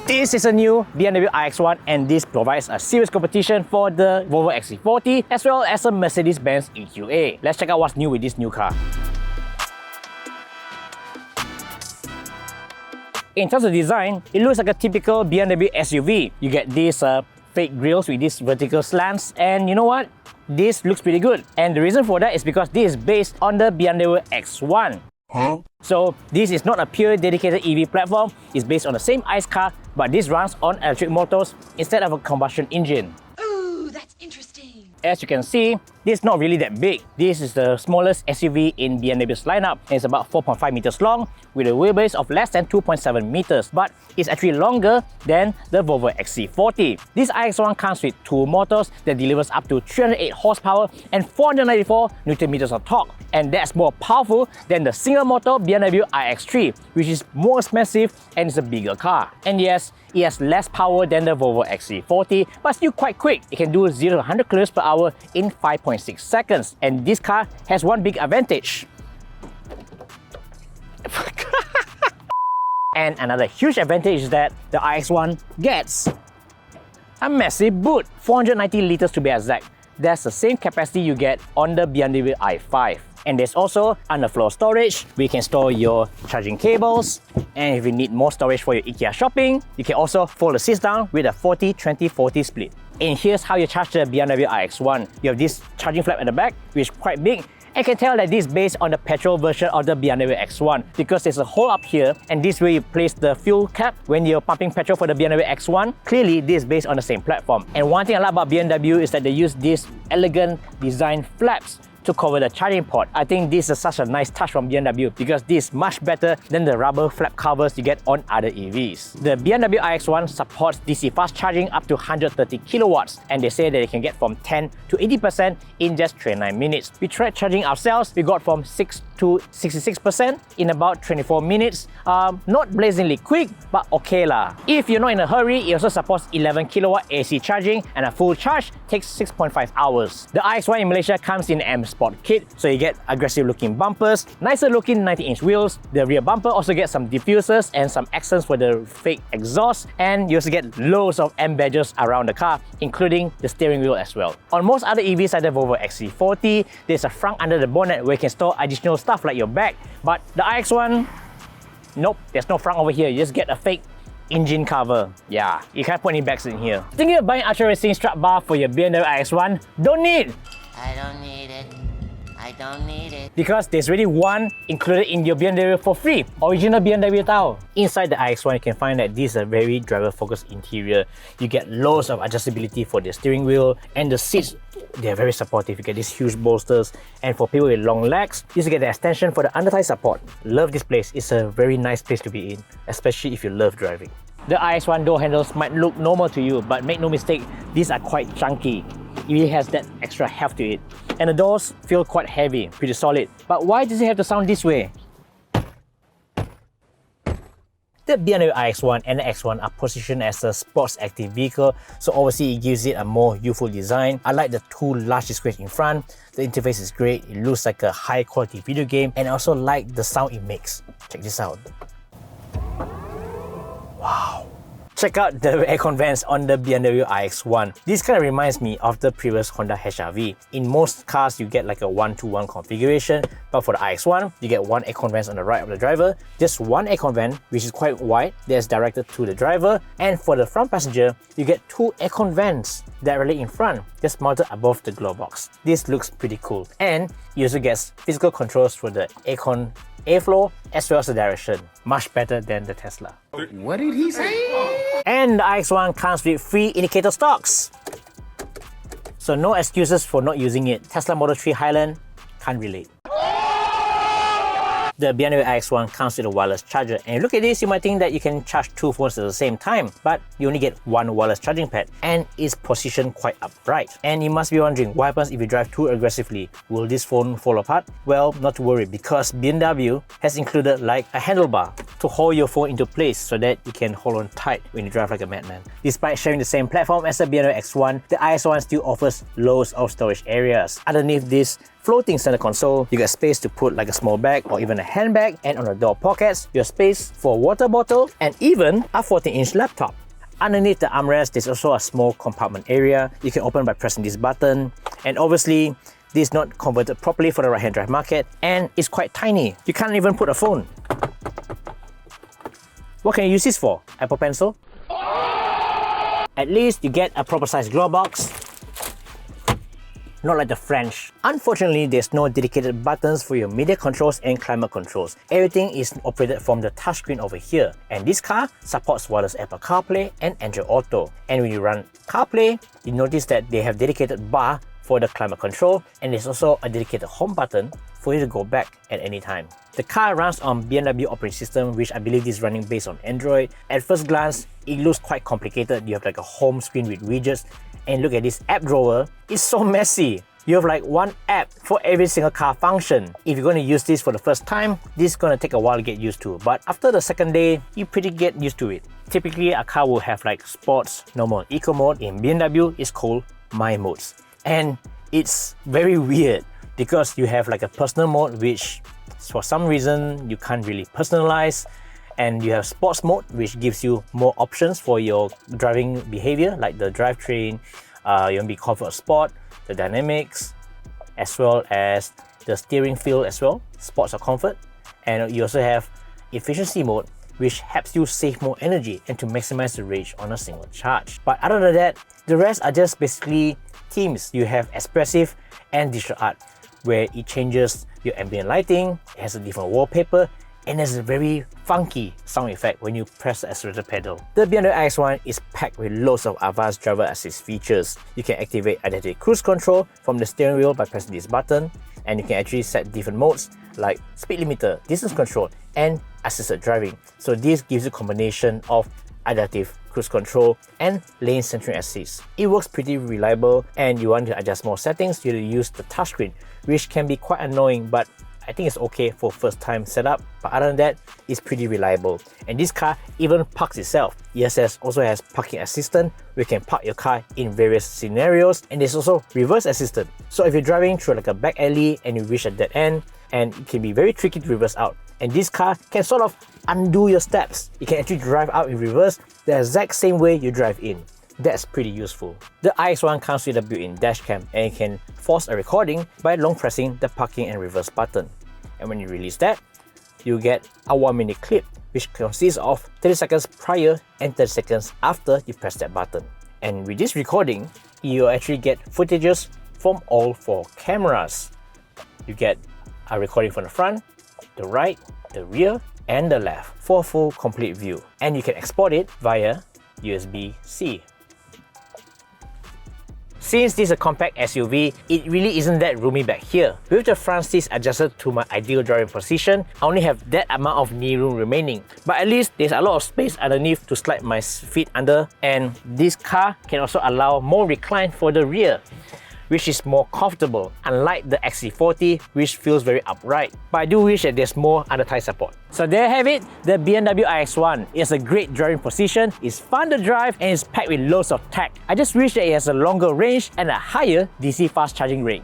This is a new BMW iX1 and this provides a serious competition for the Volvo XC40 as well as a Mercedes-Benz EQA. Let's check out what's new with this new car. In terms of design, it looks like a typical BMW SUV. You get these fake grills with these vertical slants, and you know what? This looks pretty good. And the reason for that is because this is based on the BMW X1. So this is not a pure dedicated EV platform. It's based on the same ICE car, but this runs on electric motors instead of a combustion engine. Ooh, that's interesting. As you can see, this is not really that big. This is the smallest SUV in BMW's lineup. It's about 4.5 meters long with a wheelbase of less than 2.7 meters, but it's actually longer than the Volvo XC40. This iX1 comes with two motors that delivers up to 308 horsepower and 494 Newton meters of torque. And that's more powerful than the single motor BMW iX3, which is more expensive and is a bigger car. And yes, it has less power than the Volvo XC40, but still quite quick. It can do 0 to 100 km per hour in 5.6 seconds. And this car has one big advantage. And another huge advantage is that the iX1 gets a massive boot, 490 liters to be exact. That's the same capacity you get on the BMW i5. And there's also underfloor storage where you can store your charging cables. And if you need more storage for your IKEA shopping, you can also fold the seats down with a 40-20-40 split. And here's how you charge the BMW iX1. You have this charging flap at the back, which is quite big. I can tell that this is based on the petrol version of the BMW X1 because there's a hole up here, and this way you place the fuel cap when you're pumping petrol for the BMW X1. Clearly, this is based on the same platform. And one thing I like about BMW is that they use these elegant design flaps to cover the charging port. I think this is such a nice touch from BMW because this is much better than the rubber flap covers you get on other EVs. The BMW iX1 supports DC fast charging up to 130 kilowatts, and they say that it can get from 10 to 80% in just 29 minutes. We tried charging ourselves, we got from 6 to 66% in about 24 minutes. Not blazingly quick, but okay lah. If you're not in a hurry, it also supports 11 kilowatt AC charging, and a full charge takes 6.5 hours. The iX1 in Malaysia comes in M Sport kit, so you get aggressive looking bumpers, nicer looking 90-inch wheels. The rear bumper also gets some diffusers and some accents for the fake exhaust, and you also get loads of M badges around the car, including the steering wheel as well. On most other EVs like the Volvo XC40, there's a frunk under the bonnet where you can store additional stuff like your bag, but the iX1, nope, there's no frunk over here. You just get a fake engine cover. Yeah, you can't put any bags in here. Thinking of buying Ultra Racing strap bar for your BMW iX1? Don't need! I don't need it. I don't need it. Because there's already one included in your BMW for free. Original BMW tau. Inside the iX1, you can find that this is a very driver-focused interior. You get loads of adjustability for the steering wheel, and the seats, they're very supportive. You get these huge bolsters, and for people with long legs, you get the extension for the under-thigh support. Love this place. It's a very nice place to be in, especially if you love driving. The iX1 door handles might look normal to you, but make no mistake, these are quite chunky. It really has that extra heft to it. And the doors feel quite heavy, pretty solid. But why does it have to sound this way? The BMW iX1 and the X1 are positioned as a sports active vehicle, so obviously it gives it a more youthful design. I like the two large displays in front. The interface is great, it looks like a high quality video game, and I also like the sound it makes. Check this out. Wow. Check out the aircon vents on the BMW iX1. This kind of reminds me of the previous Honda HR-V. In most cars, you get like a 1-to-1 configuration, but for the iX1, you get one aircon vent on the right of the driver, just one aircon vent, which is quite wide, that's directed to the driver, and for the front passenger, you get two aircon vents directly in front, just mounted above the glove box. This looks pretty cool. And you also get physical controls for the aircon airflow as well as the direction. Much better than the Tesla. What did he say? And the iX1 comes with free indicator stalks. So no excuses for not using it. Tesla Model 3 Highland can't relate. The BMW iX1 comes with a wireless charger, and you look at this, you might think that you can charge two phones at the same time, but you only get one wireless charging pad, and it's positioned quite upright. And you must be wondering, what happens if you drive too aggressively? Will this phone fall apart? Well, not to worry, because BMW has included like a handlebar to hold your phone into place so that you can hold on tight when you drive like a madman. Despite sharing the same platform as the BMW X1, the iX1 still offers loads of storage areas. Underneath this floating center console, you get space to put like a small bag or even a handbag, and on the door pockets, you have space for a water bottle and even a 14-inch laptop. Underneath the armrest, there's also a small compartment area you can open by pressing this button, and obviously this is not converted properly for the right-hand drive market and it's quite tiny. You can't even put a phone. What can you use this for? Apple Pencil? At least you get a proper sized glove box, not like the French. Unfortunately, there's no dedicated buttons for your media controls and climate controls. Everything is operated from the touchscreen over here. And this car supports wireless Apple CarPlay and Android Auto. And when you run CarPlay, you notice that they have dedicated bar for the climate control, and there's also a dedicated home button for you to go back at any time. The car runs on BMW operating system, which I believe is running based on Android. At first glance, it looks quite complicated. You have like a home screen with widgets, and look at this app drawer. It's so messy. You have like one app for every single car function. If you're going to use this for the first time, this is going to take a while to get used to. But after the second day, you pretty get used to it. Typically, a car will have like sports, normal, eco mode. In BMW, it's called My Modes. And it's very weird because you have like a personal mode, which for some reason you can't really personalize. And you have sports mode, which gives you more options for your driving behavior, like the drivetrain, you want to be comfort sport, the dynamics, as well as the steering feel as well, sports or comfort. And you also have efficiency mode, which helps you save more energy and to maximize the range on a single charge. But other than that, the rest are just basically themes. You have expressive and digital art, where it changes your ambient lighting, it has a different wallpaper, and there's a very funky sound effect when you press the accelerator pedal. The BMW iX1 is packed with loads of advanced driver assist features. You can activate adaptive cruise control from the steering wheel by pressing this button, and you can actually set different modes like speed limiter, distance control, and assisted driving. So this gives you a combination of adaptive cruise control and lane centering assist. It works pretty reliable, and you want to adjust more settings, you use the touchscreen, which can be quite annoying, but I think it's okay for first time setup. But other than that, it's pretty reliable. And this car even parks itself. ESS also has parking assistant, where you can park your car in various scenarios, and there's also reverse assistant. So if you're driving through like a back alley and you reach a dead end, and it can be very tricky to reverse out, and this car can sort of undo your steps. You can actually drive out in reverse the exact same way you drive in. That's pretty useful. The iX1 comes with a built-in dash cam, and it can force a recording by long pressing the parking and reverse button. And when you release that, you get a 1-minute clip, which consists of 30 seconds prior and 30 seconds after you press that button. And with this recording, you actually get footages from all 4 cameras. You get a recording from the front, the right, the rear, and the left for a full complete view. And you can export it via USB-C. Since this is a compact SUV, it really isn't that roomy back here. With the front seats adjusted to my ideal driving position, I only have that amount of knee room remaining. But at least there's a lot of space underneath to slide my feet under, and this car can also allow more recline for the rear, which is more comfortable, unlike the XC40, which feels very upright. But I do wish that there's more under thigh support. So there you have it, the BMW iX1. It's a great driving position, it's fun to drive, and it's packed with loads of tech. I just wish that it has a longer range and a higher DC fast charging rate.